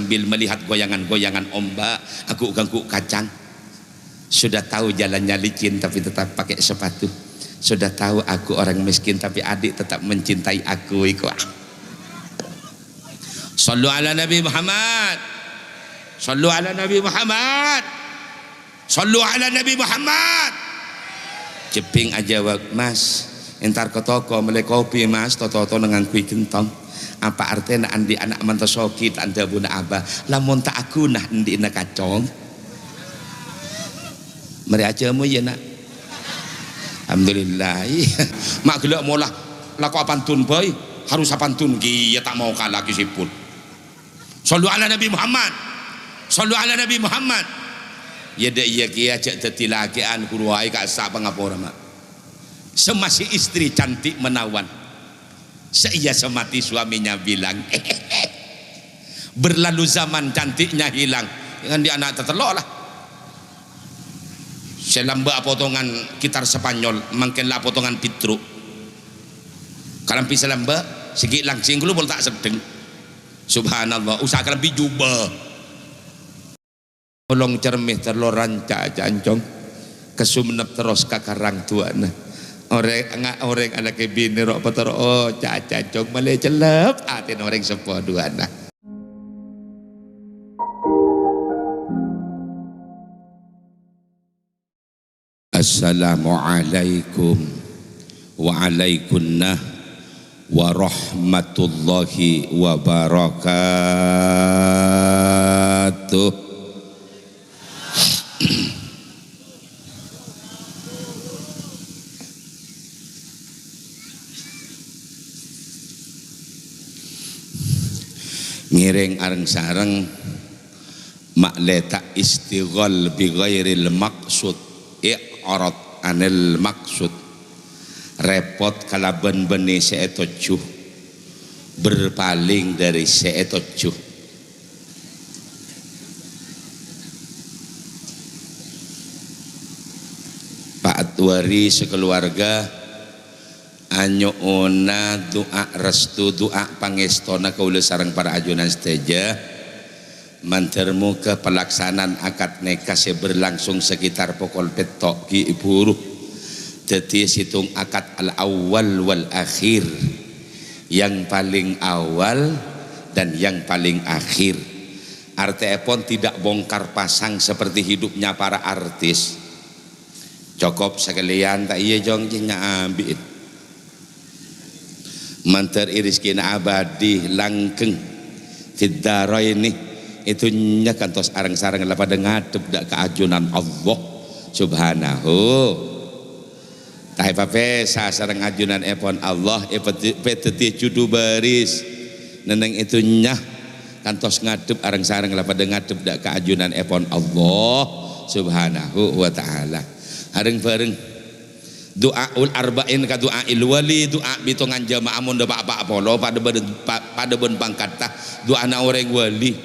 sambil melihat goyangan-goyangan ombak, aku ganggu kacang. Sudah tahu jalannya licin tapi tetap pakai sepatu. Sudah tahu aku orang miskin tapi adik tetap mencintai aku. Sallu ala Nabi Muhammad. Sallu ala Nabi Muhammad. Sallu ala Nabi Muhammad. Jeping aja wak mas, entar ke toko beli kopi mas, toto dengan kui gentong. Apa artinya andi anak mantosoki tak anda buna abah, lamun tak aku nah andi nak kacong. Mari aja mu ya nak. Alhamdulillah. Mak gelak molah laku apantun boy, harus apantun ki ya tak mau kalah ki sipul. Sallu ala Nabi Muhammad. Sallu ala Nabi Muhammad. Ya dak iya ki ajak tetilakian kuruai ka sak pangapora mak. Semasi istri cantik menawan. Seia semati suaminya bilang berlalu zaman cantiknya hilang. Dengan dia anak tertelok lah. Selamba potongan gitar Spanyol mangkenlah potongan pitru kalampi selamba segi langsing dulu boleh tak sedeng. Subhanallah usaha kalampi jubah tolong cermih terlo rancak jancong kesumenep terus kakarang tuana orang anak bini rok petor oh jancong malih celep atin orang sepuh duana. Assalamualaikum waalaikumsalam warahmatullahi wabarakatuh. Ngiring areng sareng mak letak istighal bi ghairil maqsud i'rad anil maksud repot kalaban beni seetojuh berpaling dari seetojuh. Pak Atwari sekeluarga anyoona doa restu doa pangestona kaula sareng para ajunan seteja mantermu ke pelaksanaan akad nikah berlangsung sekitar pukul petok ki ibu jadi situng akad al awal wal akhir, yang paling awal dan yang paling akhir. Artinya pun tidak bongkar pasang seperti hidupnya para artis. Cukup sekalian tak iya jong nya ambil manter iris kina abadi langkeng fiddaro ini itu nyakantos arang-sarang lah pada ngadep dak keajunan Allah subhanahu tahe pape sareng ajunan epon Allah peteti judu baris neneng itu nyah kantos ngadep arang-sarang lah pada ngadep dak keajunan epon Allah subhanahu wa ta'ala. Hareng bareng doaul arba'in ka doail wali doa bitongan jamaah mun da pak polo pada ben pangkata doana orang wali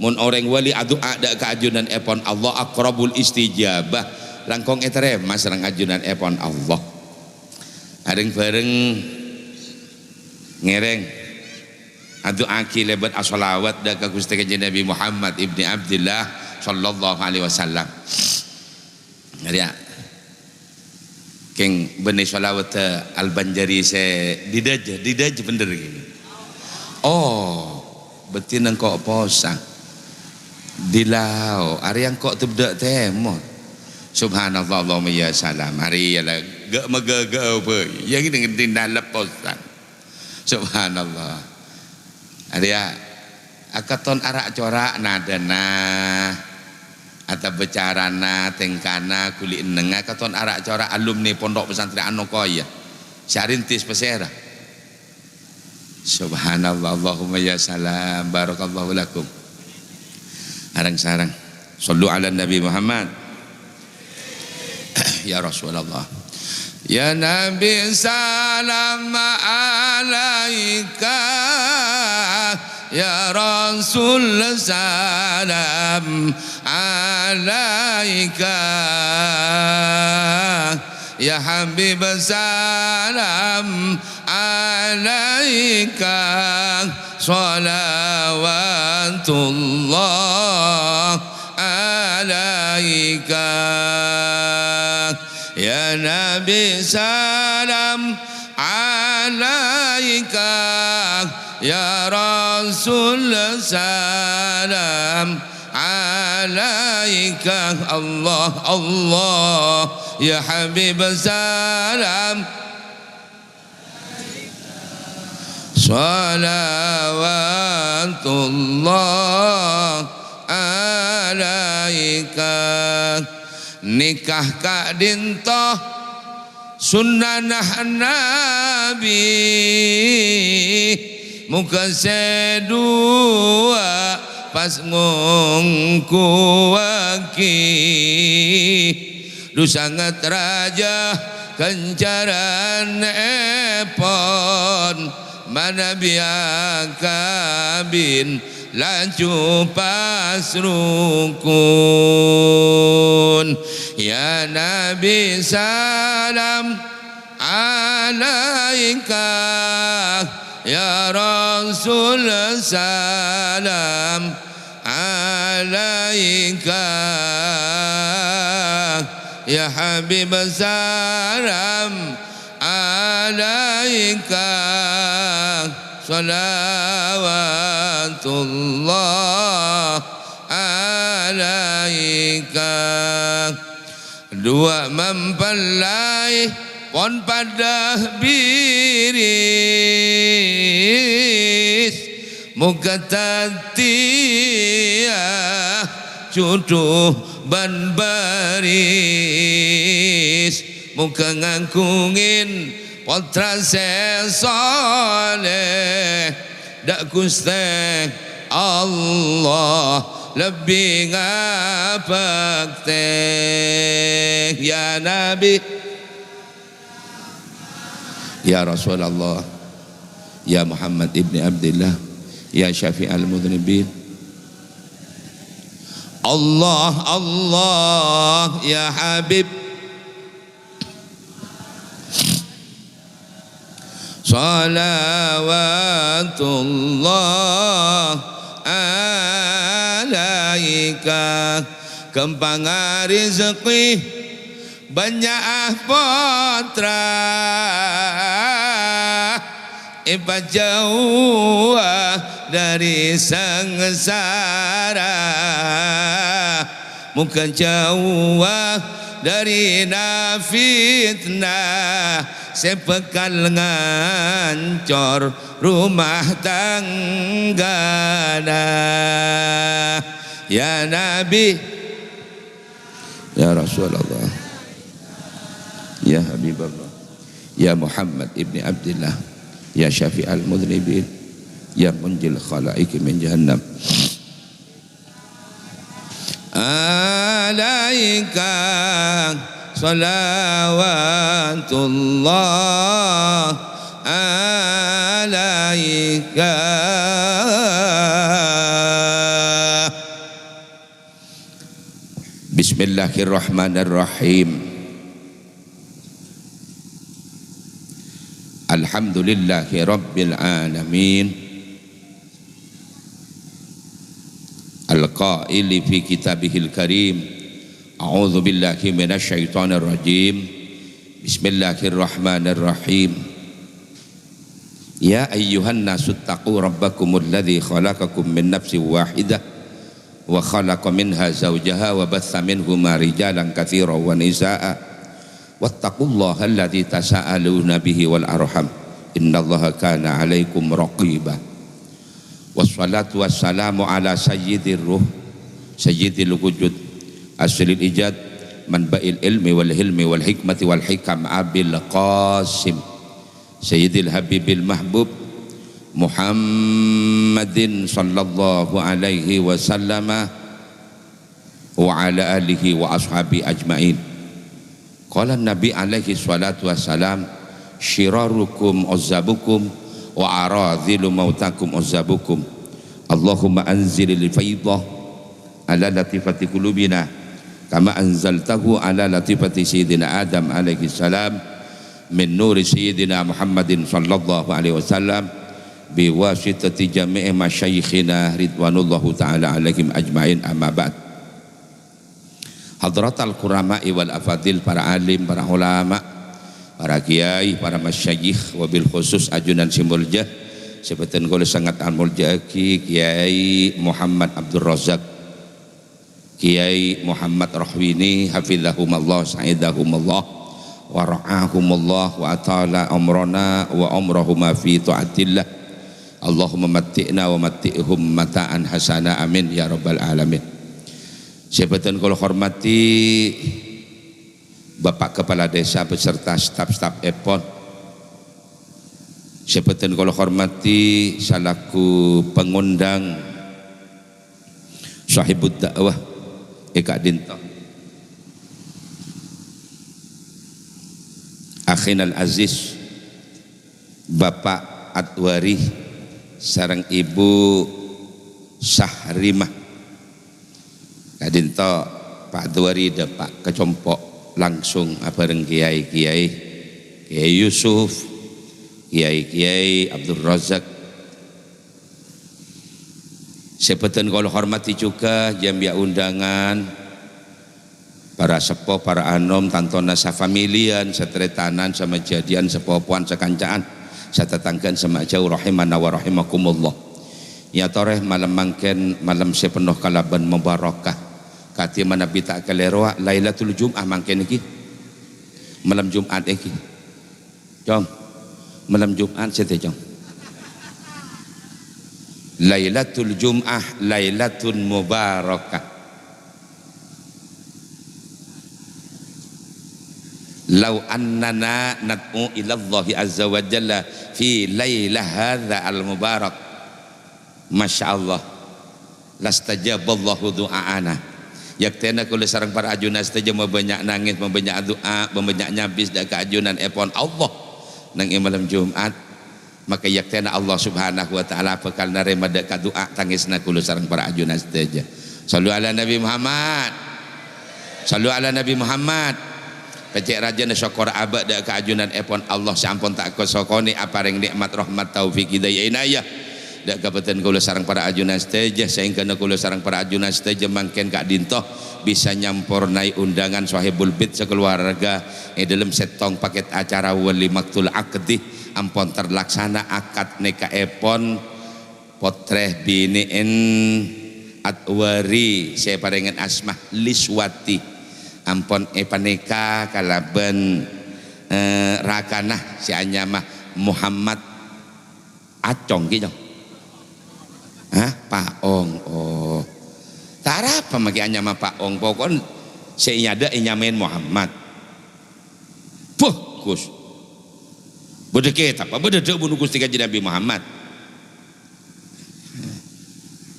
mun orang wali doa dak keajunan epon Allah aqrabul istijabah langkong etere mas sareng ajunan epon Allah. Hareng bareng ngereng doa ki lebat as-shalawat dak ka Gusti Kanjeng Nabi Muhammad ibni Abdillah sallallahu alaihi wasallam. Ngria keng benih sholawat al-Banjari se didaj bener gini. Oh betin engkau posang dilau hari yang kok tebdak temon subhanallah Allahumma ya salam hari ya lah gak megagau apa yang ini dengan leposan subhanallah hari ya akaton arak corak nadana atau becarana tengkana kulit nengah katon arak corak alumni pondok pesantren Anokoya syarintis pesera subhanallah Allahumma ya salam barakallahu lakum. Arang-sarang sallu ala Nabi Muhammad. Ya Rasulullah ya Nabi salam alaika ya Rasul salam alaika ya Habib salam alaika salawatullah alaika. Ya Nabi salam alaika, ya Rasul salam alaika. Allah Allah, ya Habib salam salawatullah alaika. Nikah Kak Dintoh sunnah Nabi, muka sedua pas ngungkuaki. Du sangat raja kencaran epon, mana biakabin laju pas rukun. Ya Nabi salam alaika, ya Rasul salam alaika, ya Habib salam alaika. Salawatullah alaika. Dua mempelai pon pada biris, muka tatia cuduh ban baris, muka ngangkungin potra soleh, dak Gusti Allah lebih ngapak teh. Ya Nabi, ya Rasulullah, ya Muhammad ibni Abdillah, ya Syafi'al mudhnibin. Allah Allah, ya Habib salawatullah alaika. Kempang rezeki banyak potra, ibat jauh dari sengsara, muka jauh dari fitnah, sepekal ngancor rumah tanggana. Ya Nabi, ya Rasulullah, ya Habibullah, ya Muhammad ibni Abdillah, ya Syafi'al mudhnibin, ya munjil khalaiki min jahannam. Alaika salawatullah alaika. Bismillahirrahmanirrahim. Alhamdulillahi rabbil alamin, al-qaili fi kitabihil karim, a'udzu billahi minasy syaithanir rajim. Bismillahirrahmanirrahim. Ya ayyuhan nasu taqu rabbakumul ladzi khalaqakum min nafsin wahidah wa khalaqa minha zawjaha wa batha minhuma rijalan katsiran wa nisaa'a wattaqullaha alladzi tasaaluna bihi wal arham innallaha kana 'alaikum raqiba. Wassalatu wassalamu ala sayyidir ruh sayyidil wujud asril ijad manba'il ilmi wal hilmi wal hikmati wal hikam abil qasim sayyidil habibil mahbub Muhammadin sallallahu alaihi wasallam wa ala alihi wa ashabi ajmain. Qala Nabi alaihi salatu wassalam, syirarukum uzzabukum wa aradhilu mautakum uzzabukum. Allahumma anzilil faidah ala latifati qulubina kama anzaltahu ala latifati sayyidina Adam alaihi salam min nuri sayyidina Muhammadin sallallahu alaihi wasallam biwasitati jami'i masyayikhina ridwanullahu ta'ala alaihim ajma'in, amma ba'd. Hadratal kurama'i wal afadil, para alim, para ulama, para kiai, para masyayikh, wabil khusus ajunan simulja sebutan kula sangat almulja Kiai Muhammad Abdul Razak, Kiai Muhammad Rahwini, hafizahumallah sa'idahumullah wa ra'ahumullah wa atala umrana wa umrahuma fi ta'atillah. Allahumma matti'na wa matti'hum mata'an hasana, amin ya rabbal alamin. Sebutan kula hormati Bapak Kepala Desa beserta staf-staf EPON. Sebutan kula hormati salaku pengundang sahibud dakwah Eka Dinto, Akhinal Aziz Bapak Adwari sareng Ibu Sahrimah Kadinto, Pak Adwari dan Pak Kecompok langsung bareng kiai-kiai, Kiai Yusuf, Kiai Abdul Razak. Sebutan kalau hormati juga jambia undangan para sepuh, para anom, tantona safamilian, setretanan, sama jadian, sepupuan, sekancaan, setetanggan, sama jauh rahimana wa rahimakumullah. Ya toreh malam mangken, malam sepenuh kalaban mubarakah. Kati mana bita kaleroa Lailatul Jum'ah mangken iki. Malam Jumat iki. Jom. Malam Jumat sete jom. Lailatul Jum'ah Lailatul Mubarakah. Lau annana nad'u ila Allah azza wa jalla fi lailah hadza al mubarak, masyaallah lastajaballahu du'aana. Yaktena kula sareng para ajunan saja membanyak nangis, membanyak doa, membanyak nyabis dak keajunan epon Allah nang malam Jumat, maka yaktena Allah subhanahu wa ta'ala bakal narima dak doa tangisna kula sareng para ajunan saja. Sallu ala Nabi Muhammad, sallu ala Nabi Muhammad. Pecek raja na syukur abad dak keajunan epon Allah sampun tak kosokoni apareng nikmat rahmat taufik hidayah inayah dak kabupaten kula sareng para ajunan seteja, sehingga kula sareng para ajunan seteja mangken Kak Dinto bisa nyampurnai undangan sahibul bid sekeluarga dalam setong paket acara wali maktul akdi ampun terlaksana akad nikah epon potreh biniin Adwari saya parengan asmah Liswati ampun epaneka kalaben rakanah si anyamah Muhammad Acong gitu. Pak Ong, oh tak apa maki anyama Pak Ong, pokon saya ada nyamain Muhammad. Gus bedeket apa bededek bunuh Gusti Kanjeng Nabi Muhammad.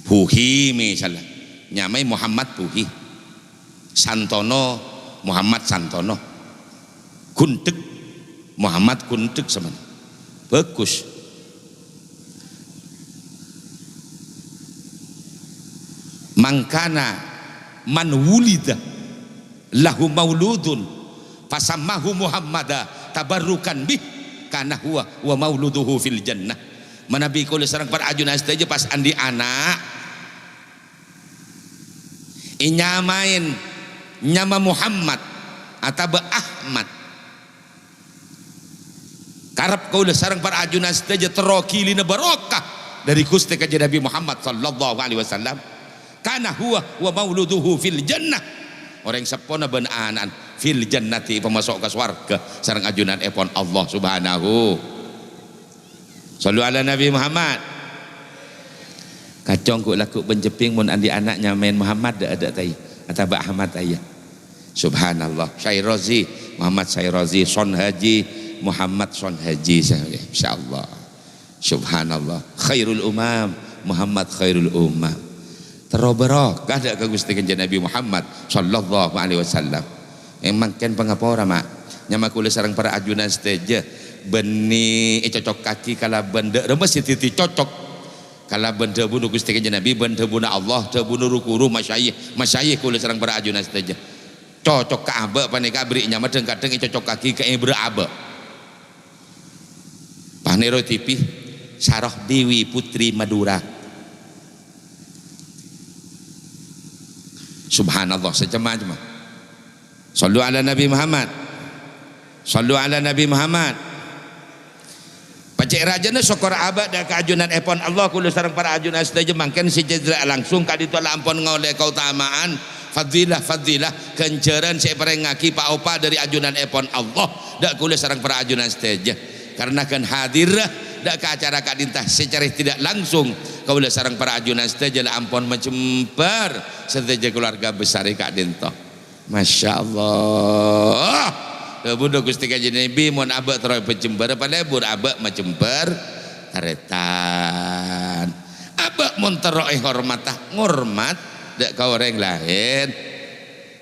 Puhi misalnya nyamai Muhammad Puhi, Santono Muhammad Santono, Kuntek Muhammad Kuntek sama bagus. Mangkana man wulida lahu mauludun fasammahu Muhammada tabarrukan bih kana huwa wa mauluduhu fil jannah. Manabi kula sareng para ajunan saja pas andi anak inyamain nyama Muhammad atau Ahmad karep kula sareng para ajunan saja terokilina barokah dari Gusti Kanjeng Nabi Muhammad sallallahu alaihi wasallam. Kana huwa wa mauluduhu fil jannah, orang sepona benaanan fil jannati pemasok ke swarga sareng ajunan epon Allah subhanahu. Sallu ala Nabi Muhammad. Kacong ku laku penjeping mun andi anaknya main Muhammad ada tai atau Mbak Ahmad ayah. Subhanallah. Syairozi Muhammad Syairozi, Son Haji Muhammad Son Haji, insyaallah. Subhanallah. Khairul umam Muhammad khairul umam. Teroberok ada ke Gusti Kanjeng Nabi Muhammad sallallahu alaihi wasallam. Emang kan pangapora mak nyama kula sareng para ajunan stage beni cocok kaki kala benda remes titi cocok kala benda bunuh Gusti Kanjeng Nabi benda bunuh Allah da bunuh rukuru masyayikh kula sareng para ajunan stage cocok ka abe paneka beri nyama kadeng cocok kaki ka ibra abe panero tipi Sarah Dewi Putri Madura. Subhanallah, secema-cema. Sallu ala Nabi Muhammad. Sallu ala Nabi Muhammad. Pacik rajana syukur abad dan keajunan epon Allah kula sareng para ajunan sedaya mangken sejajar langsung kadi tu ampun ngoleh keutamaan fadilah kenceran saya perengaki Pak Opa dari ajunan epon Allah dak kula sareng para ajunan sedaya karena kan hadir dak ke acara kak dintah secara tidak langsung kula sareng para ajunan sedaya ampun mencembar sedaya keluarga besar kak dintah. Masya Allah. Budak Gusti Kanjeng Nabi mun abak terus pecembar pada bur abak macembar taretan. Abak mun terus hormat ngormat dak ka orang lain.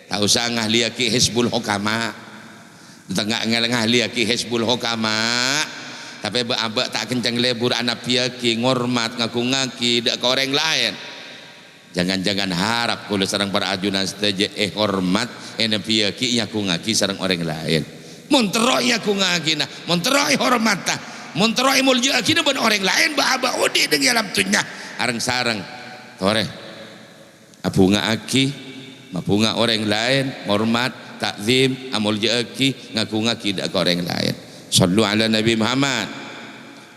Tak usah ngahli aki Hizbul Hukama. Tengah ngahli aki Hizbul Hukama. Tapi abak tak kencang lebur anak piaki ngormat ngaku ngaki dak ka orang lain. Jangan-jangan harap kula sareng para ajunan sedaya hormat enepi ki nyaku ngaki sareng orang lain. Mun teroi nyaku ngaki nah, mun teroi hormat tah, mun teroi mulya ki ben orang lain ba aba udi deung alam tunya areng sareng. Tore. Apunga aki, mapunga orang lain, hormat, takzim, amul ki ngaku ngaki dak orang lain. Sallu ala Nabi Muhammad.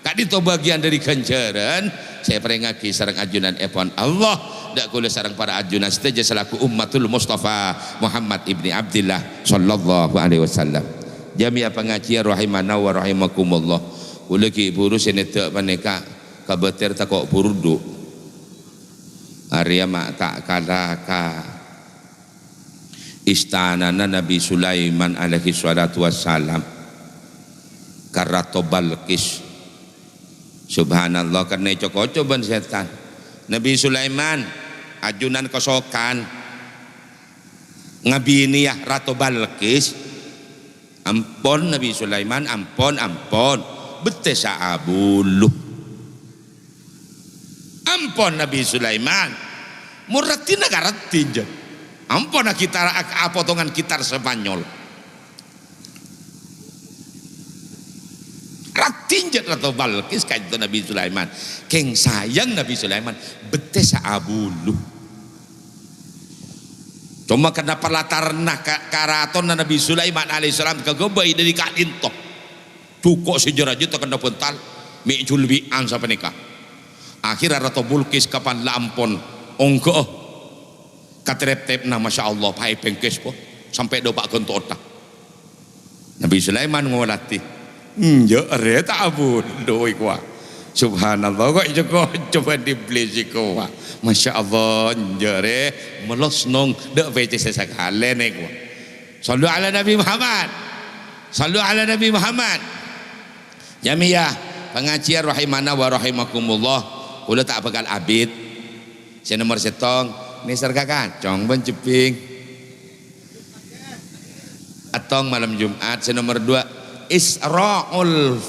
Kadi to bagian dari kenceran saya perengaki sareng ajunan epon Allah dak kula sareng para ajunan sedaya selaku ummatul Mustafa Muhammad ibni Abdillah sallallahu alaihi wasallam. Jami'a pengajian rahimana wa rahimakumullah. Kula ki buru senetek paneka kabeter tak kok burdu. Arya mak tak kalaka istana Nabi Sulaiman alaihi salatu wassalam karato Balqis. Subhanallah karena coba setan. Nabi Sulaiman ajunan kesokan ngabini ya Ratu Balqis. Ampun Nabi Sulaiman, ampun betesa abuluh. Ampun Nabi Sulaiman muratina karatin. Ampun kita potongan gitar Spanyol. Ratinjat Ratu Balqis kanjeng Nabi Sulaiman. Keng sayang Nabi Sulaiman betesa abuluh. Cuma kena perlatarna karaton Nabi Sulaiman alaihissalam kegobai dari kak dintoh. Tukok sejarah juta kena pental mi'jul bi'an sampai nikah. Akhirnya Ratu Balqis kapan lampon ongko katrep-tep na masya Allah pai pengkes po sampai dopak kontota. Nabi Sulaiman ngolati. Ya reta abun doi kuah. Subhanallah kok coba dibeli kuah. Masya Allah jere melos nong dek vece sekali nek kuah. Sallu ala Nabi Muhammad. Sallu ala Nabi Muhammad. Jamiah pengajian rahimana wa rahimakumullah. Kula tak bakal abid. Saya nomor setong nisar kakacong benceping. Atong malam Jumat. Saya nomor 2 Isra'ul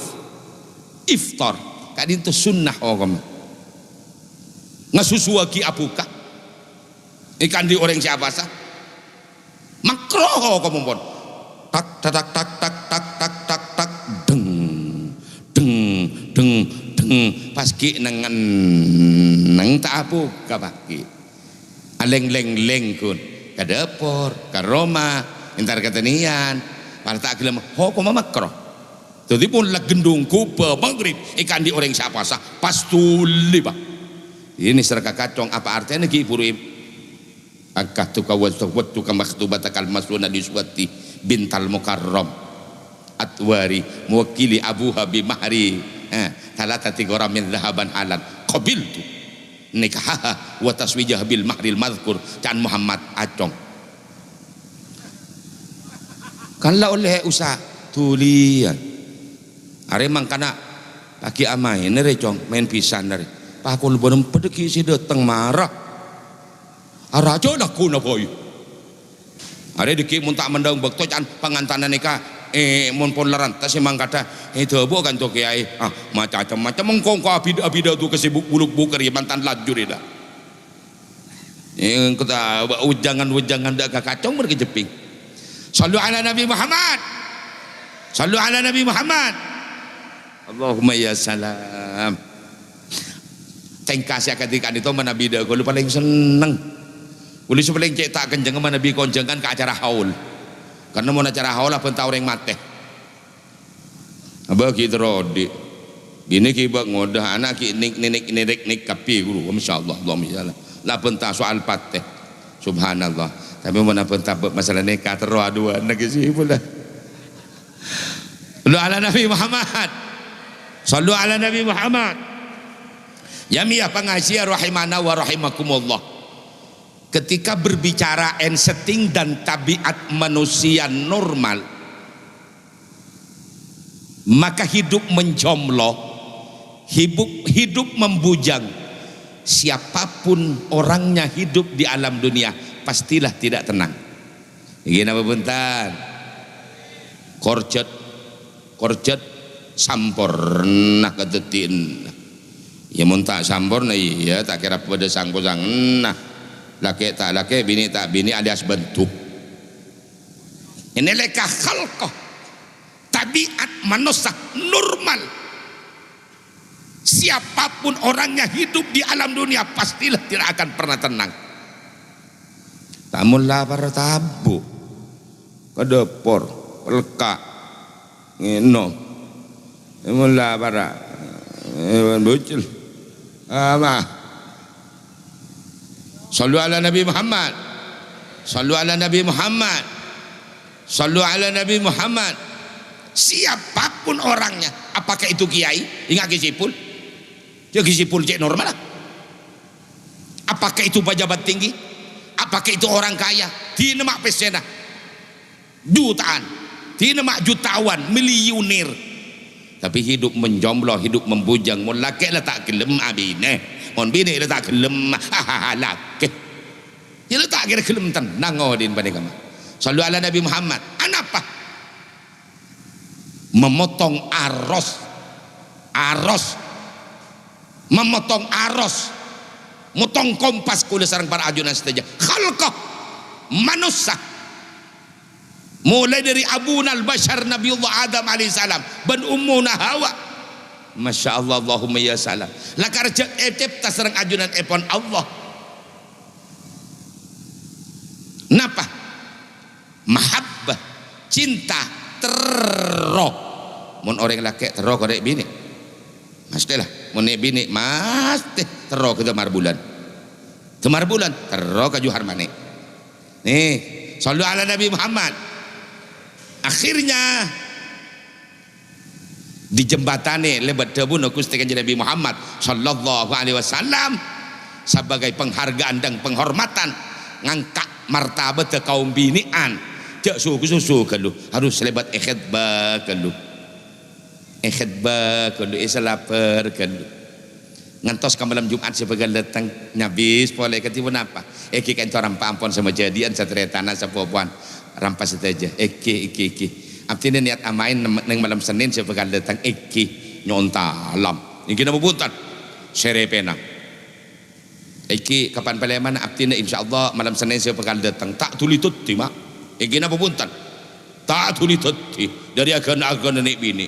iftar kadin tu sunnah ogam ngasusuaki apuka ikan di orang siapa sah makroh kamu pun tak tak tak tak tak tak tak tak tak deng paski neng tak apuka paki aleng leng kun ke dapur ke rumah entar ketenian pada tak gelem kok makroh. Jadi pun lah gendung kupa maghrib ikan di orang siapa sah pastuli bah. Ini serka kacong apa artinya ki purim angkat tu kawat tu kamaktubat akal masuna diswati bintal mukarram atwari muwakili Abu Habib Mahri talatati ghara min dhahaban halan qabiltu nikah wa taswijah bil mahril madhkur kan Muhammad acong. Kalau oleh usah tulian are mangkana pagi amai nere cong main pisan dari pakul bonum pedeki si datang marah arajo nak kuna boy are deki mun tak mendang bekto can pangantanan nikah mun pon laran ta si mangkata itu bu kan to kiai macam-macam mengkongko abida tu kesibuk buluk buker ya mantan lajur ida yang kita ujangan dak kacong berkejeping. Sallu ala Nabi Muhammad. Sallu ala Nabi Muhammad. Allahumma ya salam. Tengkas ya ketika itu Nabi dah kalau paling seneng. Uli paling cek tak kenceng mana Nabi konjengkan ke acara haul. Karena mau acara haul apa tahu orang mate. Abah kita rodi. Bini kita ngodah anak nik kapi guru. Masyaallah, Allahumma lah pentah soal pateh. Subhanallah. Tapi mana pentah masalah nikah terus aduan lagi sih pula. Sallu ala Nabi Muhammad. Sallu ala Nabi Muhammad. Jamiah pengajian rahimana wa rahimakumullah. Ketika berbicara setting dan tabiat manusia normal, maka hidup menjomblo, hidup membujang. Siapapun orangnya hidup di alam dunia pastilah tidak tenang. Ini apa bentar? Korjet sampurna ketetin. Ya muntah sampurna iya tak kira pada sangko-sang nah laki tak laki bini tak bini alias bentuk. Ini leka khalqah tabiat manusia normal. Siapapun orangnya hidup di alam dunia pastilah tidak akan pernah tenang. Tamulah para tabu kedepor leka ngino tamulah para bocil apa sallu ala Nabi Muhammad, sallu ala Nabi Muhammad, sallu ala Nabi Muhammad. Siapapun orangnya, apakah itu kiai ingat kisipul ya kisipul cek normal lah. Apakah itu pejabat tinggi, apakah itu orang kaya di nama pesena jutaan, di nama jutawan miliuner, tapi hidup menjomblo, hidup membujang. Mun laki lah tak gelem abine, mun bini lah tak gelem laki. Dia lah tak kira gelem tenang odin pada kamu. Sallu ala Nabi Muhammad. Anapa? Memotong aros, memotong aros, motong kompas kulit sarang para ajunan saja. Khalqah manusia. Mulai dari Abuna al-Bashar Nabiullah Adam alaihissalam dan Ummuna Hawa. Masya Allah, Allahumma ya salam. Lakar etep tasarang ajunan epon Allah. Napa? Mahabbah, cinta, terroh. Mun orang laki terroh korek bini. Pastilah, mun bini mesti terroh ke temar bulan. Temar bulan terroh ke Juhar Manik. Nih, sallu ala Nabi Muhammad. Akhirnya di jembatane lebat debu Gusti Kanjeng Nabi Muhammad sallallahu alaihi wasallam sebagai penghargaan dan penghormatan ngangkat martabat ke kaum binian. Jak susu kalau harus lebat ikhidba kalau isalapar kalau ngantos ke malam Jumat sebagai datang nyabis boleh ketipu apa kan orang pampon sama jadian satria tanah sepupuan rampas saja iki artinya niat amain neng malam Senin saya bakal datang nyontalam ini nama buntan serepena kapan paleman artinya insyaallah malam Senin saya bakal datang tak tuli tutti mak ini nama buntan tak tuli tutti dari agan-agan nenek bini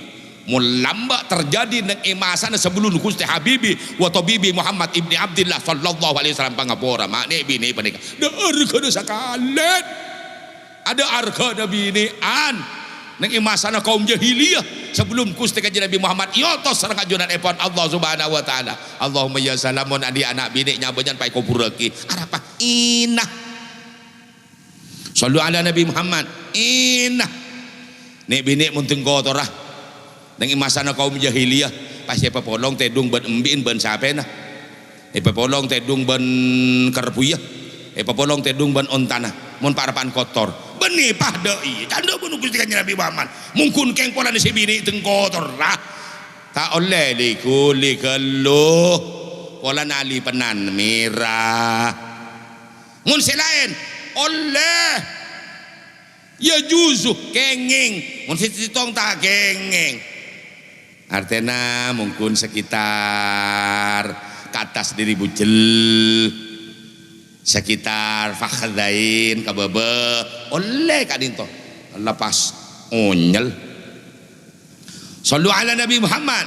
mulamba terjadi neng emasan sebelum Gusti Habibi wa tabibi Muhammad ibni Abdillah sallallahu alaihi wasallam pangapora mak nek bini panika ada sakalet ada arga Nabi nian neng imasana kaum jahiliyah sebelum Gusti Kanjeng Nabi Muhammad yotos sareng ajunan epon Allah Subhanahu wa taala. Allahumma ya salamun adi anak bini nyabanyan pai kubur lagi arapa inah sallu ala Nabi Muhammad inah nek bini mun teng kotorah neng imasana kaum jahiliyah pasti pepolong tedung ban embin ban sapena pepolong tedung ban karpuyah pepolong tedung ban ontana mun parapan kotor benih pahdai tanda pun Gusti Kanjeng Nabi Muhammad mungkin keng pola si bini teng kotor lah tak oleh likuli keluh pola nali penan merah mun selain oleh ya juzuh kenging mun sitong tak kenging artinya mungkin sekitar ke atas diri bujel sekitar fakhdain kababa oleh kadinto lepas onyel sallu ala Nabi Muhammad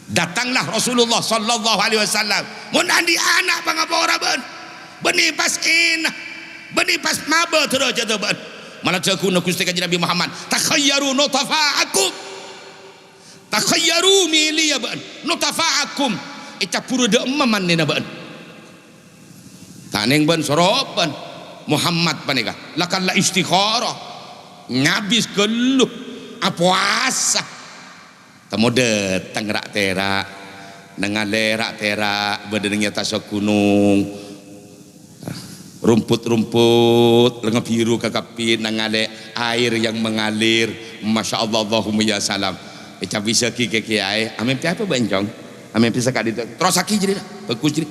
Datanglah Rasulullah sallallahu alaihi wasallam mun andi anak pangapora ben beni pas inah beni pas maba terus jatuh ben malah cakuna Gusti Kanjeng Nabi Muhammad takhayyaru nutafa'akum takhayyaru miliya ben nutafa'akum eta pura de emaman nena ben taneng ben sorop ben Muhammad panika lakalla istikharah ngabis geluh apuasa temu datang rak terak nengale rak terak badannya tasok gunung rumput-rumput lengan biru kakapin nengale air yang mengalir Masya Allah Allahumma ya salam eca bisa kike kiai amin apa bencong amin bisa kadi terus aki jadi bagus jadi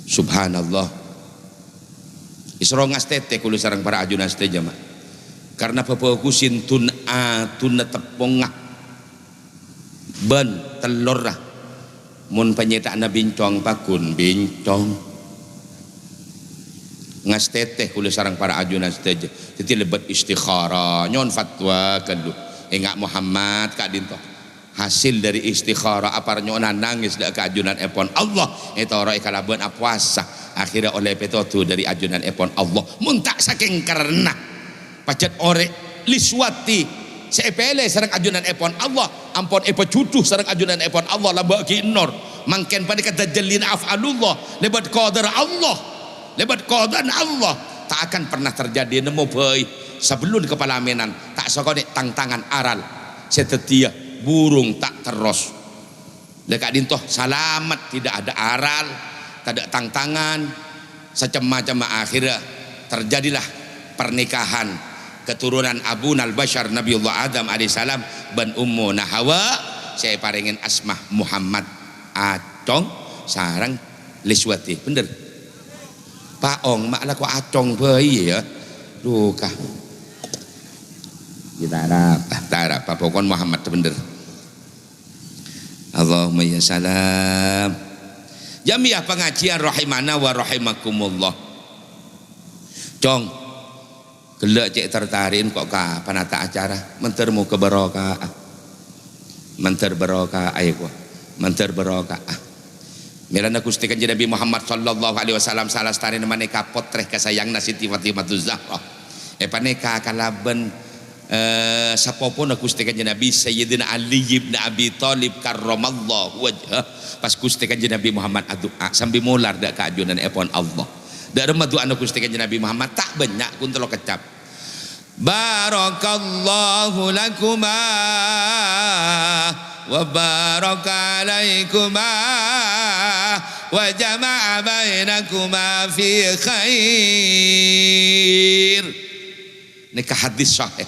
subhanallah isrongas tete kulo sareng para ajunan teh jamaah karena pepokusin tun tepongah ben telur lah mun penyetak na bincong pakun bincong ngas teteh kulo sarang para ajunan saja jadi lebat istikharah nyon fatwa kadu enggak Muhammad kak dinto hasil dari istikharah apa nyonan nangis dak ke ajunan epon Allah eta ora kalaban puasa akhirnya oleh petotu dari ajunan epon Allah mun tak saking karena pacet ore liswati sepele sareng ajunan epon Allah ampun epo cucuh sareng ajunan epon Allah lamba ki nor mangken pada kata jalin afalullah lebat qadar Allah lebat qadar Allah tak akan pernah terjadi nemu bayi sebelum kepala menan tak sokone tangan aral setetia burung tak terus dekat dintoh salamat tidak ada aral tak ada tangan secem-macam akhirnya terjadilah pernikahan keturunan Abu Nal-Bashar Nabiullah Adam alaihissalam ban Ummu Hawa saya paringin asmah Muhammad Acong sarang Liswati bener Pak Ong mak lah kok Acong bayi ya duh kah kita harap pokoknya Muhammad bener Allahumma ya salam jamiah pengajian rahimana wa rahimakumullah Cong gelak cek tertarin kok kapan ada acara mentermu ke barokah menter barokah ayo gua menter barokah mirana Gusti Kanjeng Nabi Muhammad sallallahu alaihi wasallam salah stari maneka potreh kasayangna Siti Fatimah Zahra paneka kalaben sapopona Gusti Kanjeng Nabi Sayyidina Ali bin Abi Thalib karramallahu wajhah pas Gusti Kanjeng Nabi Muhammad addu'a sambil mular dak keajunan epon Allah dari madu anu Gusti Kanjeng Nabi Muhammad tak banyak kun telo kecap barakallahu lakuma wa baraka alaikuma wa jama'a bainakuma fi khair nikah hadis sahih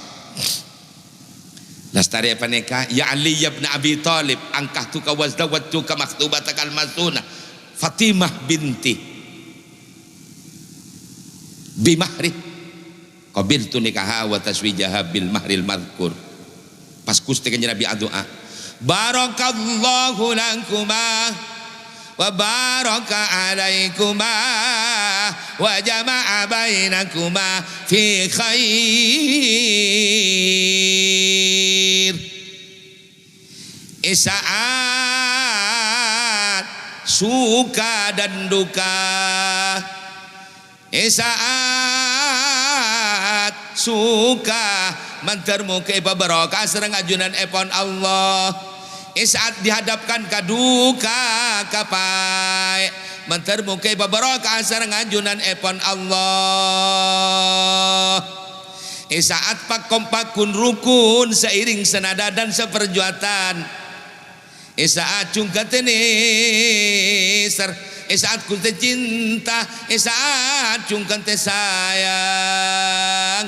lastari apa nikah ya Ali bin Abi Thalib angkahtuka wazdawatuka maktubatakal masuna Fatimah binti bimahri qabiltu nikaha wa taswijaha bil mahril madhkur pas Gusti Kanjeng Nabi doa barakallahu lakuma wa baraka alaikuma wa jama'a bainakuma fi khair isaat suka dan duka saat suka mentermu ke barokah serang ajunan epon Allah saat dihadapkan ke duka kapai mentermu ke barokah serang ajunan epon Allah saat pakompakun rukun seiring senada dan seperjuatan saat cungkat ini saat ku teh cinta saat cungkan teh sayang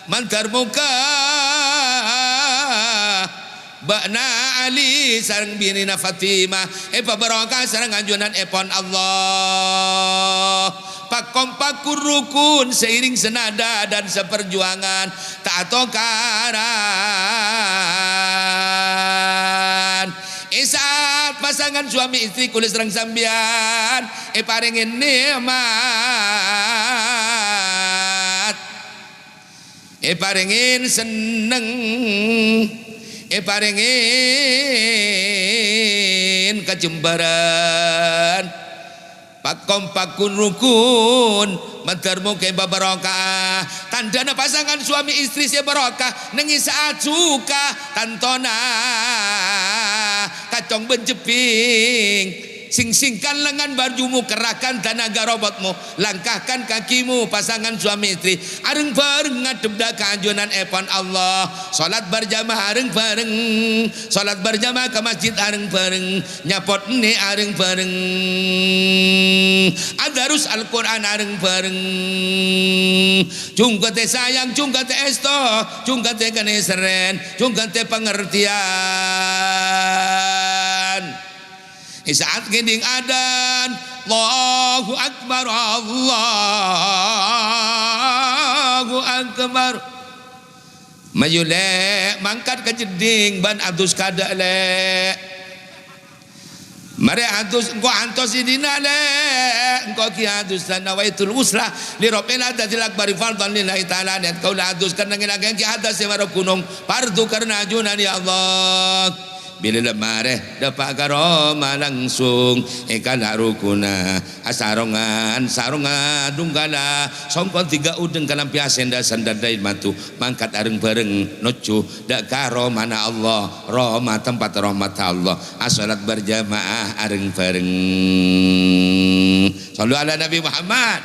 mantar muka bakna Ali sareng binina Fatimah barokah sareng anjunan epon Allah pakompak rukun seiring senada dan seperjuangan tak tokaran saat pasangan suami istri kulis serang sambian paringin nikmat paringin seneng paringin muslimin kecembaran pakom pakun rukun mentar muke barokah tandana pasangan suami istri saya barokah nengi saat suka tantona kacong benjeping sing-singkan lengan barjumu kerahkan tenaga robotmu langkahkan kakimu pasangan suami istri areng bareng ngadep da kaanjunan epon Allah salat berjamaah areng bareng salat berjamaah ke masjid areng bareng nyapot ne areng bareng adarus Al-Quran areng bareng cungkate sayang cungkate esto cungkate kaneseren cungkate pengertian saat gending adan Allahu Akbar Allahu Akbar maju le mangkat ke jeding ban atus kada le mari atus engko antos idina le engko ki atus nawaitul usra li rabbil adatil akbar fardhan lillahi taala dan kau la atus karena ngilangkan ki atas semaro gunung fardu karena ajunan ya Allah bila lemareh dapat karoma langsung ekala rukuna asarongan sarongan dunggala songkon tiga udeng kalam piasenda sandadai matu mangkat areng bareng nocu dak karoma na Allah rahmat tempat rahmat Allah asalat berjamaah areng bareng sallu ala Nabi Muhammad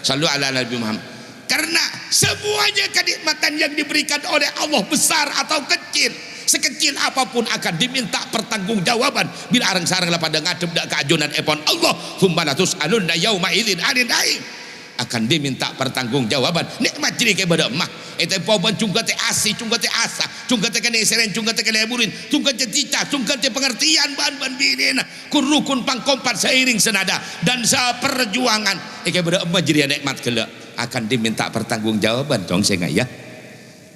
sallu ala Nabi Muhammad karena semuanya kenikmatan yang diberikan oleh Allah besar atau kecil sekecil apapun akan diminta pertanggungjawaban bila areng-sareng pada ngadep dak keajunan epon Allah fumbalatus alunna yauma idzin alin daim akan diminta pertanggungjawaban nikmat jadi kepada emak eta poban cungkate asi cungkate asa cungkate keneseren cungkate keleburin cungkate tica cungkate pengertian ban binina kurukun pangkompat seiring senada dan seperjuangan kepada emak jadi nikmat kelak akan diminta pertanggungjawaban dong saya ya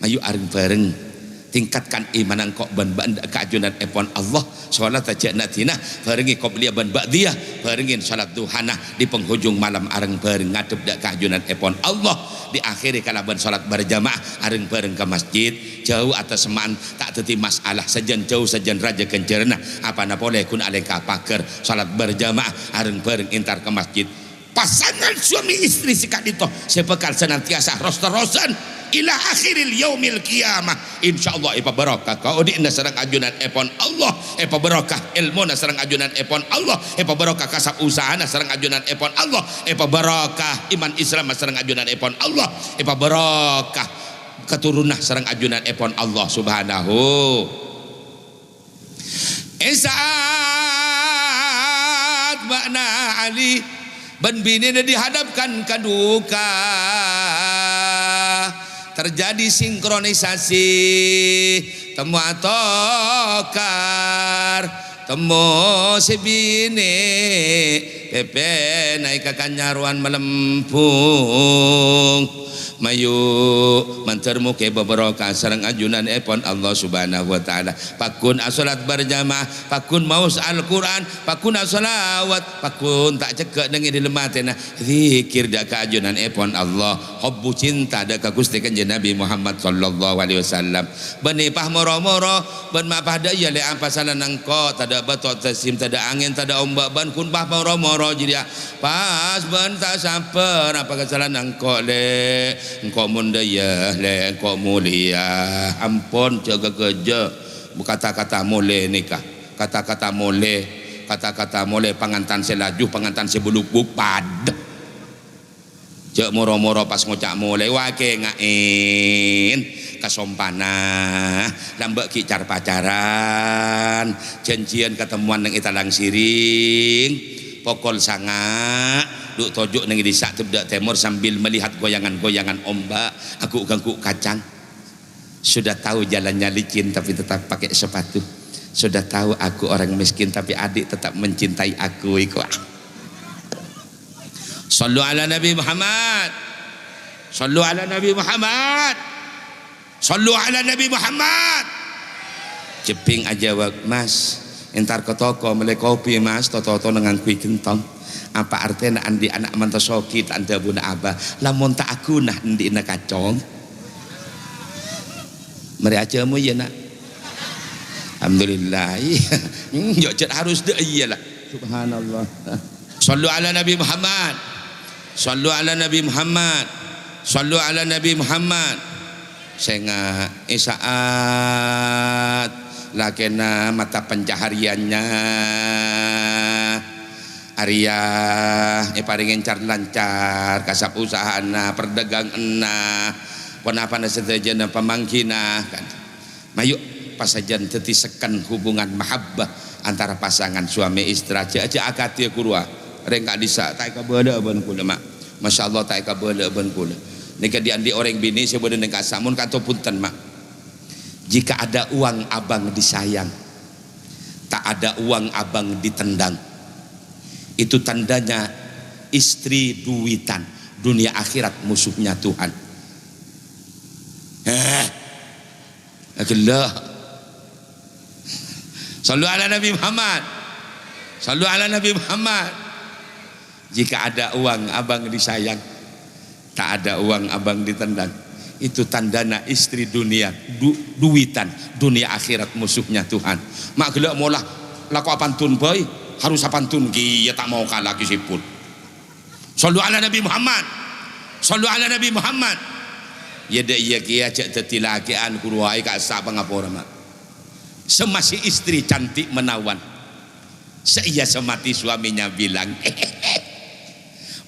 ayo areng bareng tingkatkan iman engkau ban keajunan epon Allah salat aja natina barengi qobliyah ban ba'diyah barengin salat duhana di penghujung malam areng bareng ngadep dak keajunan epon Allah di akhiri kalaban salat berjamaah areng bareng ke masjid jauh atas semaan tak teti masalah sajan jauh sajan raja kencerna apa na boleh kun aleka paker salat berjamaah areng bareng intar ke masjid pasangan suami istri sikak dito sepekal senantiasa ros-terosan ila akhiril yaumil qiyamah insyaallah ipa barakah kau di inna sareng ajunan epon Allah ipa barakah ilmu na sareng ajunan epon Allah ipa barakah kasab usaha na sareng ajunan epon Allah ipa barakah iman Islam sareng ajunan epon Allah ipa barakah keturunan sareng ajunan epon Allah subhanahu saat makna Ali ban bini dihadapkan ke duka terjadi sinkronisasi temu atokar temu si bini pepe naik ke kanyaruan melempung mayu mantermu ke beberapa sareng ajunan epon Allah subhanahu wa ta'ala pakun asolat berjamaah pakun maus Al-Quran pakun asolawat pakun tak cekek dengan dilematena zikir dak ajunan epon Allah hubbu cinta dak Gusti Kanjeng Nabi Muhammad sallallahu alaihi wasallam benipah moro-moro ben mapah daya le apa salah nangko tada batot tasim tada angin tada ombak ban kun pah moro-moro jadi pas ben tak samper apa kesalahan nangko le engkau mundaya le engkau mulia ampun jaga kerja kata-kata mole nikah kata-kata mole pangantan selaju pangantan sebuluk pad cek moro-moro pas ngocak mole wake ngain kasompana lambek kicar pacaran janjian ketemuan nang italang siring pokol sanga duk tojuk nang di sak tebdak timur sambil melihat goyangan-goyangan ombak aku ganggu kacang sudah tahu jalannya licin tapi tetap pakai sepatu sudah tahu aku orang miskin tapi adik tetap mencintai aku iku sallu ala Nabi Muhammad sallu ala Nabi Muhammad sallu ala Nabi Muhammad jeping aja wak mas entar ke toko beli kopi mas toto dengan kui kentong apa artinya andi anak mantosoki tak anda buna abah lamun tak aku nah andi na kacong meri aja mu ya nak Alhamdulillah. Yo harus dah iyalah. Subhanallah. Sallu ala Nabi Muhammad. Sallu ala Nabi Muhammad. Sallu ala Nabi Muhammad. Sehingga isaat lakena mata pencahariannya Arya paringin car lancar kasap usahana perdaganganna panapa nasejana pamangkina kan mayuk pasajan tetisekan hubungan mahabbah antara pasangan suami istri aja akati kurua rengka disa tak kabada ban kula mak masyaallah tak kabada ban kula nika diandi orang bini sebenarnya nengka samun kanto punten mak jika ada uang abang disayang tak ada uang abang ditendang itu tandanya istri duitan dunia akhirat musuhnya Tuhan. Allah. Sallu ala Nabi Muhammad. Sallu ala Nabi Muhammad. Jika ada uang abang disayang, tak ada uang abang ditendang, itu tandanya istri dunia duitan dunia akhirat musuhnya Tuhan. Mak gelak molah laku apantun boy harus apantun ki ya tak mau kalah kisipun. Sallu ala Nabi Muhammad. Sallu ala Nabi Muhammad. Ya dak iya ki ajak tetilakian kuruai ka sak pangapora mak. Semasi istri cantik menawan. Seia semati suaminya bilang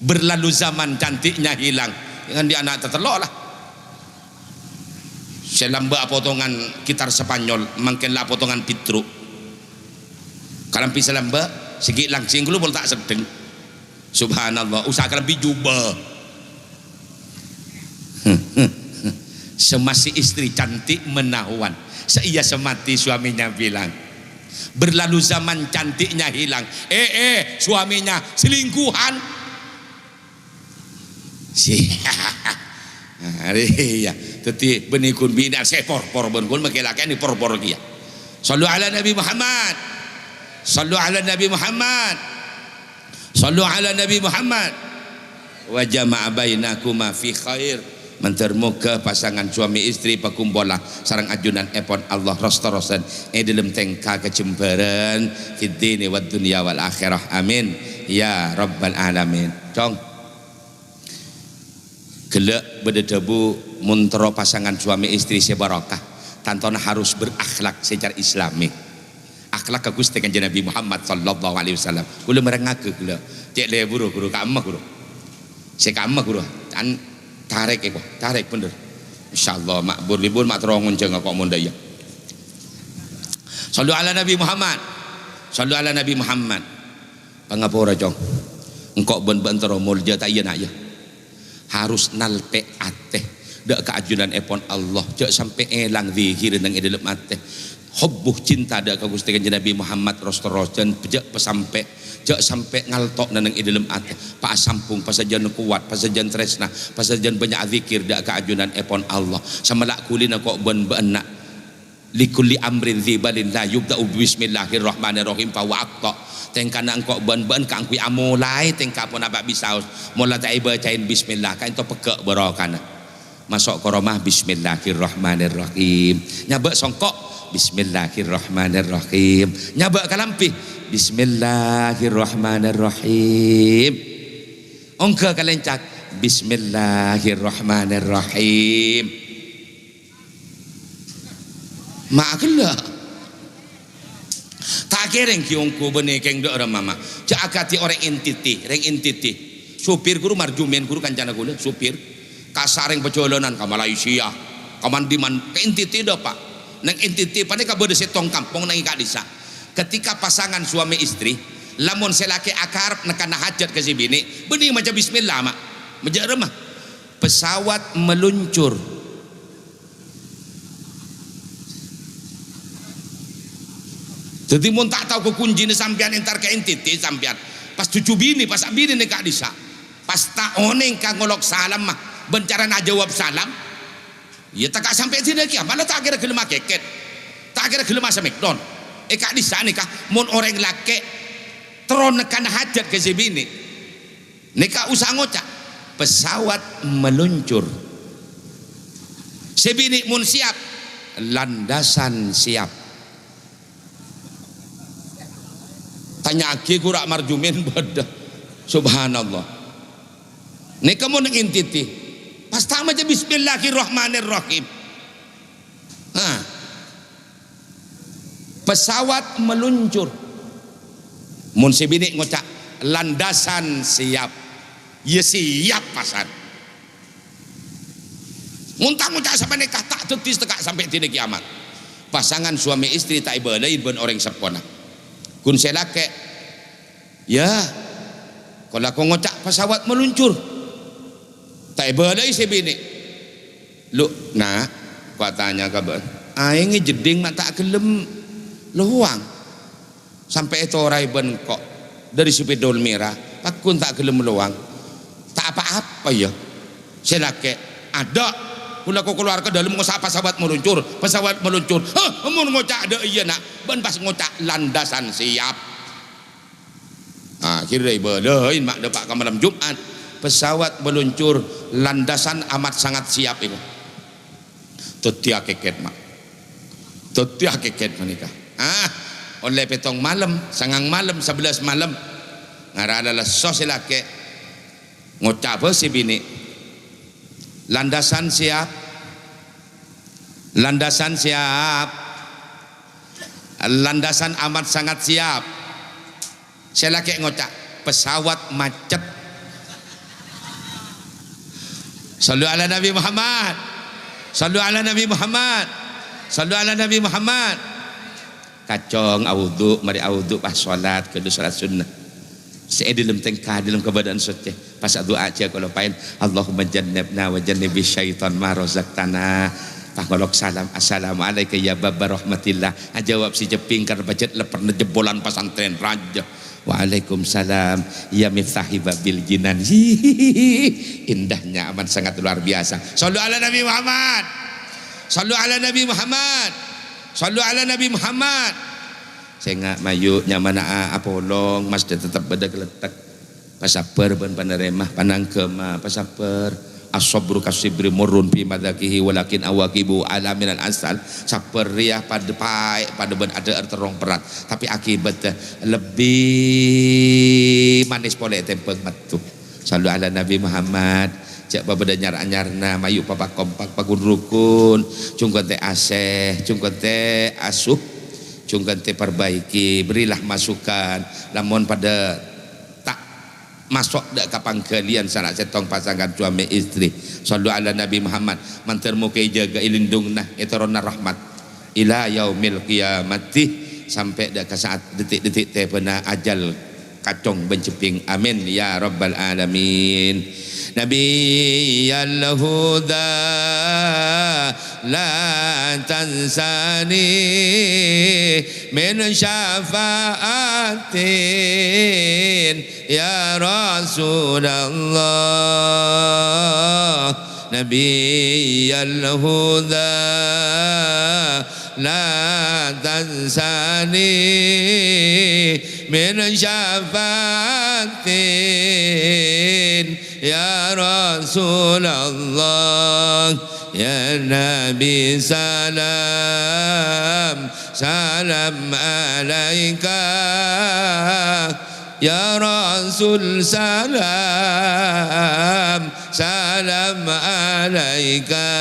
berlalu zaman cantiknya hilang. Dengan dia anak tertelok lah. Selamba potongan gitar Spanyol mangkenlah potongan Pitruk. Kalampi selamba segi langsing lu boleh tak sedeng. Subhanallah usaha kalampi jubah. Semasi istri cantik menawan seia semati suaminya bilang berlalu zaman cantiknya hilang. Suaminya selingkuhan. Ya teti benikun bina saya por benkun makelakani por kia. Sallu ala Nabi Muhammad. Sallu ala Nabi Muhammad. Sallu ala Nabi Muhammad. Wa jama'a bainakuma fi khair. Mentermuka pasangan suami istri pakumpola sarang ajunan epon Allah rosta-rosan dalam tengka kecembaran fid dini wad dunya wal akhirah. Amin ya rabbal alamin. Cong gelak bededebu muntero pasangan suami istri sebarokah tantona harus berakhlak secara islami. Akhlak ke Gusti Kanjeng Nabi Muhammad sallallahu alaihi wasallam. Kula merengakeun kula. Cek le guru ka amah guru. Se ka amah guru. An tarik eko, tarik bener. Insyaallah makbur libur mak terongun jeung kok mun daya. Sallu ala Nabi Muhammad. Sallu ala Nabi Muhammad. Pangapura jong. Engkau ben-ben tero mulja ta ieu na ya. Harus nalpe ateh dak keajunan epon Allah jak sampai elang zikir nang dalam ateh. Hubbuh cinta ada ka Gusti Kanjeng Nabi Muhammad rosto-rosten pejak pesampe jak sampai ngaltok nang dalam ate pa sampung pasajan kuat pasajan tresna pasajan banyak zikir dak keajunan epon Allah samalak kulina kok ben-benak likulli amrin dzibalin la yubda'u bismillahirrahmanirrahim fa waqta tengkana engkau ben-ben ka angkui amulai tengka pun abak bisaus mula tak bacain bismillah ka ento pegek barokana masuk koromah bismillahirrahmanirrahim nyabak songkok bismillahirrahmanirrahim nyabak kalampi bismillahirrahmanirrahim ongka kalencak bismillahirrahmanirrahim maklah tak kereng kiongku benekeng do orang mama cak akati orang entiti reng entiti supir guru marjumen guru kancana gula supir kasareng pecolonan ka Malaysia kamandiman ke entiti do pak nang entiti pada kabode setong kampung nang ika desa ketika pasangan suami istri lamun selaki akarap nekana hajat ke si bini bening macam bismillah mak majak remah pesawat meluncur jadi mun tak tahu ke kunci ni sampean entar ke entiti sampean pas cucu bini pas bini nika desa pas tak oneng ka ngolok salam mah bencara na jawab salam ya tak sampai sini lagi malah tak kira gelema keket tak kira gelema semekdon kak di sana kah mun orang laki teron nekan hajat ke si bini nikah usah ngocak pesawat meluncur si bini mun siap landasan siap tanya aki kurak marjumin bodoh. Subhanallah. Nih kamu nak intiti. Pas tamat aja bismillahirrahmanirrahim. Pesawat meluncur. Mun si bini ngocak landasan siap. Ya siap pasan. Muntah ngocak sampai nikah tak tetis tekak sampai tina kiamat. Pasangan suami istri tak ibadain ben orang sepona. Kun selake. Ya. Kalau aku ngocak pesawat meluncur. Tak ibadain si bini. Lu, nak, kau tanya kabar. Aing jeding nak tak gelem luang. Sampai itu orang ben kok dari sepedol merah. Pakun tak gelem luang. Tak apa-apa ya. Selake ada. Kula ko keluar ke dalam ngocak pesawat meluncur, mun ngocak ada iya nak, ben pas ngocak landasan siap. Kira ibadain mak depak ke malam Jumat, pesawat meluncur, landasan amat sangat siap itu. Tetia keket mak, tetia keket menikah. Oleh petong malam, sangang malam, 11 malam, ngara adalah sosilake ngocak apa si bini. Landasan siap, landasan siap, landasan amat sangat siap. Saya lagi ngocak pesawat macet. Sallu ala Nabi Muhammad, sallu ala Nabi Muhammad, sallu ala Nabi Muhammad. Kacong awudu, mari awudu pas sholat kedua sholat sunnah. Saya dalam tengkah dalam keadaan suci pas doa aja kalau pain Allahumma jannibna wa jannibi syaitan ma razaqtana. Pangolok salam assalamualaikum ya baba rahmatillah. Jawab si jeping karena bacet leperne jebolan pesantren raja. Waalaikumsalam ya miftahi babil jinan. Indahnya aman sangat luar biasa. Sallu ala Nabi Muhammad, sallu ala Nabi Muhammad, sallu ala Nabi Muhammad. Saya nggak mayu nyamana apolong mas dia tetap beda geletak pasaper ben paneremah panang kema pasaper asobru kasibri murun fi madakihi walakin awakibu alaminan asal saper riah pada pai pada ben ada terong perat tapi akibatnya lebih manis pole tempeng matu. Sallu ala Nabi Muhammad. Cak babeda nyar-nyarna mayu papa kompak pagun rukun cungkon teh aseh cungkon teh asuh cungkan te perbaiki, berilah masukan lamun pada tak masuk dak kapang kalian sanak setong pasangan suami istri. Sallu ala Nabi Muhammad mantar mukai jaga ilindungna etorona rahmat ila yaumil qiyamati sampai dak ke saat detik-detik teh pena ajal kacong benceping. Amin ya rabbal alamin. Nabi al-huda la tansani min syafaatin ya Rasulullah. Nabi al-huda la tansani min syafaatin ya Rasulullah. Ya Nabi salam salam alaika ya Rasul salam salam alaika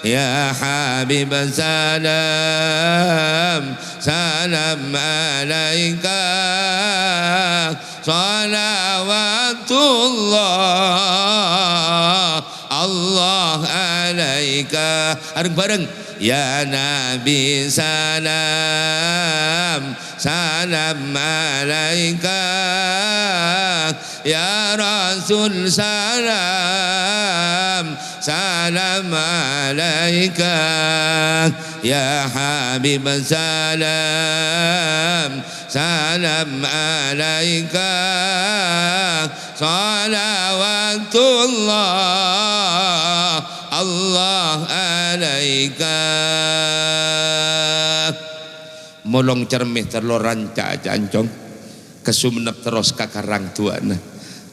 ya Habib salam salam alaika salawatullah Allah alaika. Bareng-bareng ya Nabi salam salam alaika ya Rasul salam salam alaika ya Habib salam salam alaika salawatullah Allah alaika. Molong cermih terloran cancong kesumenep terus kakarang tuana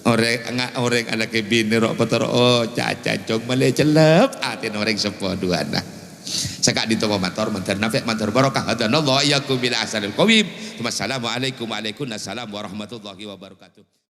orang anak bini rok petor oh cancong malah celep atin orang sepo duana Cekak di tomo matur mantar nafek mantar barokah hadanallahu iyyakum bil ahsanil qawim. Wassalamualaikum warahmatullahi wabarakatuh.